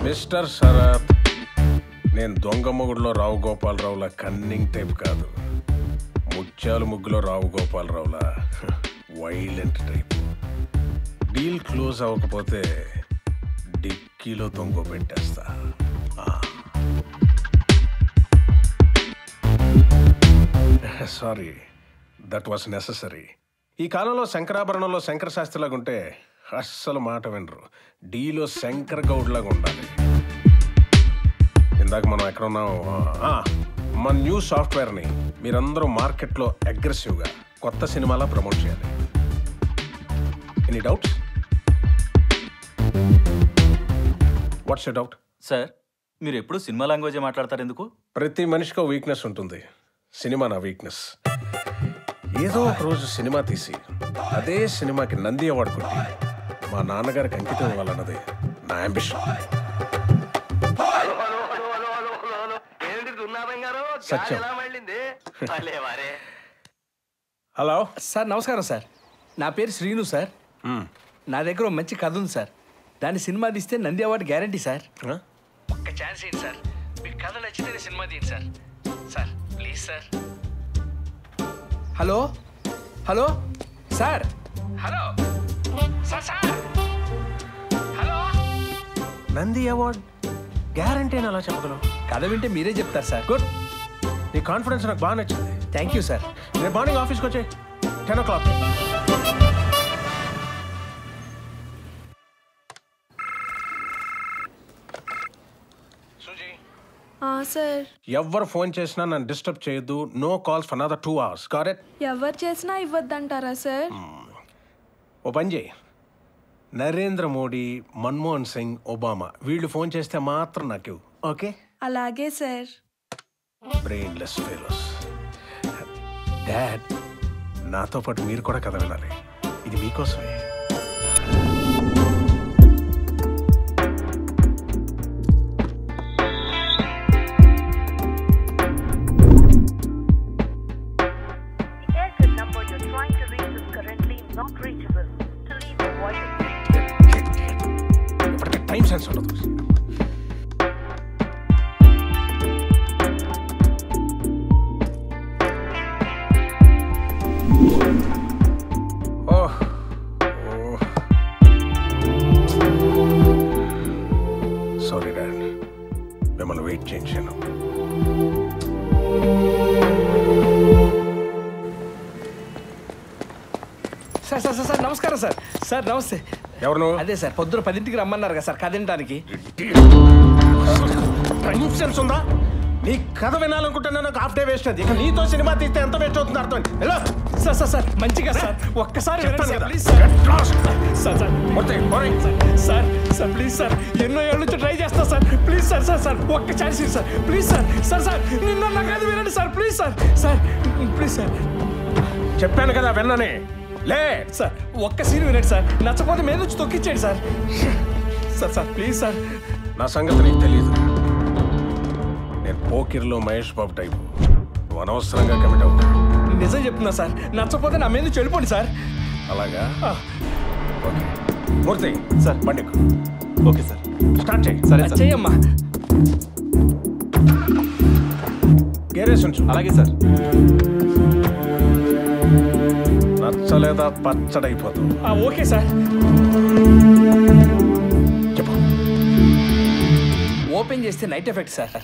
Mister Sarath, నేను దొంగ మొగుడులో రావు గోపాలరావులా cunning type కాదు. ముత్యాలు ముగ్గులో రావు గోపాలరావులా వైలెంట్ టైప్. డీల్ క్లోజ్ అవ్వకపోతే డిక్కీలో దొంగ పెట్టేస్తా. Sorry, that was necessary. ఈ కాలంలో శంకరాభరణంలో శంకర శాస్త్రిలాగా ఉంటే అస్సలు మాట వినరు. డీలో శంకర్ గౌడ్ లాగా ఉండాలి. ఇందాక మనం ఎక్కడ ఉన్నాం? మన న్యూ సాఫ్ట్వేర్ని మీరందరూ మార్కెట్లో అగ్రెసివ్గా కొత్త సినిమాలా ప్రమోట్ చేయాలి. Any doubts? What's your doubt? Sir, మీరు ఎప్పుడు సినిమా లాంగ్వేజే మాట్లాడతారు ఎందుకు? ప్రతి మనిషికి వీక్నెస్ ఉంటుంది. సినిమా నా వీక్నెస్. ఏదో ఒక రోజు సినిమా తీసి అదే సినిమాకి నంది అవార్డు కొట్టి మా నాన్నగారికి అంకితం ఇవ్వాలన్నదే నా అంబిషన్. సత్యం. హలో సార్, నమస్కారం సార్. నా పేరు శ్రీను సార్. నా దగ్గర మంచి కథ ఉంది సార్. దాన్ని సినిమా తీస్తే నంది అవార్డు గ్యారంటీ సార్. ఒక్క ఛాన్స్ ఏంటి సార్? మీకు కథ నచ్చితేనే సినిమా తీయండి sir. Sir please sir. Hello hello sir. Hello sir. Sir hello. Nandi award guarantee అని అలా చెప్పగలవు? కథ వింటే మీరే చెప్తారు సార్. గుడ్. నీ కాన్ఫిడెన్స్ నాకు బాగా నచ్చింది. Thank you sir. రేపు మార్నింగ్ ఆఫీస్కి వచ్చాయి 10 o'clock. సార్, ఎవరు ఫోన్ చేసినా నన్ను డిస్టర్బ్ చేయొద్దు. No calls for another 2 hours. Got it? ఎవరు చేసినా ఇవ్వద్దంటారా సార్? ఓ పని చేయి. నరేంద్ర మోడీ, మన్మోహన్ సింగ్, ఒబామా వీళ్ళు ఫోన్ చేస్తే మాత్రం నాకు ఇవ్వు. ఓకే? అలాగే సార్. Brainless fellows. డాడ్, నాతో పాటు మీరు కూడా కథ వినాలి. ఇది మీకోసమే. ఇప్పటికే టైం సెన్స్ ఉండదు. సారీ డాడ్, మిమ్మల్ని వెయిట్ చేయించాను. సార్ సార్ సార్ నమస్కారం సార్. సార్ నమస్తే. ఎవరు నువ్వు? అదే సార్, పొద్దున 10ంటికి రమ్మన్నారు కదా సార్ కథ వినడానికి. టైం సెన్స్ ఉందా? నీ కథ వినాలనుకుంటున్నా నాకు హాఫ్ డే వేస్ట్ అది. ఇక నీతో సినిమా తీస్తే ఎంత వేస్ట్ అవుతుంది అర్థం. హలో సార్ సార్ సార్ మంచిగా సార్ ఒక్కసారి చెప్తాను కదా. Please sir. Sir sir sir sir please sir, ఎన్నో ఏళ్ళ నుంచి ట్రై చేస్తా sir. Please sir. Sir sir ఒక్క ఛాన్స్ ఇవ్వండి sir. Please sir. Sir sir నిన్న నా కథ వినండి sir. Please sir. Sir please sir. చెప్పాను కదా విన్ననే. లే సార్ ఒక్క సీన్ వినండి సార్. నచ్చకపోతే మీద నుంచి తొక్కించేయండి sir. Sir sir please sir. నా సంగతి నీకు తెలియదు. నేను పోకిర్లో మహేష్ బాబు టైపు. నువ్వు అనవసరంగా కమిట్ అవుతావు. నిజం చెప్తున్నా సార్. నచ్చకపోతే నా మీద నుంచి వెళ్ళిపోండి సార్. అలాగా? ఓకే మూర్తి సార్. బండి ఎక్కు. Okay sir. స్టార్ట్ చేయి. సరే సార్. చెయ్యమ్మా. గేరేసి ఉంచు. అలాగే సార్. నచ్చలేదా పచ్చడైపోతావు. Okay sir. చెప్పు. ఓపెన్ చేస్తే నైట్ ఎఫెక్ట్ సార్.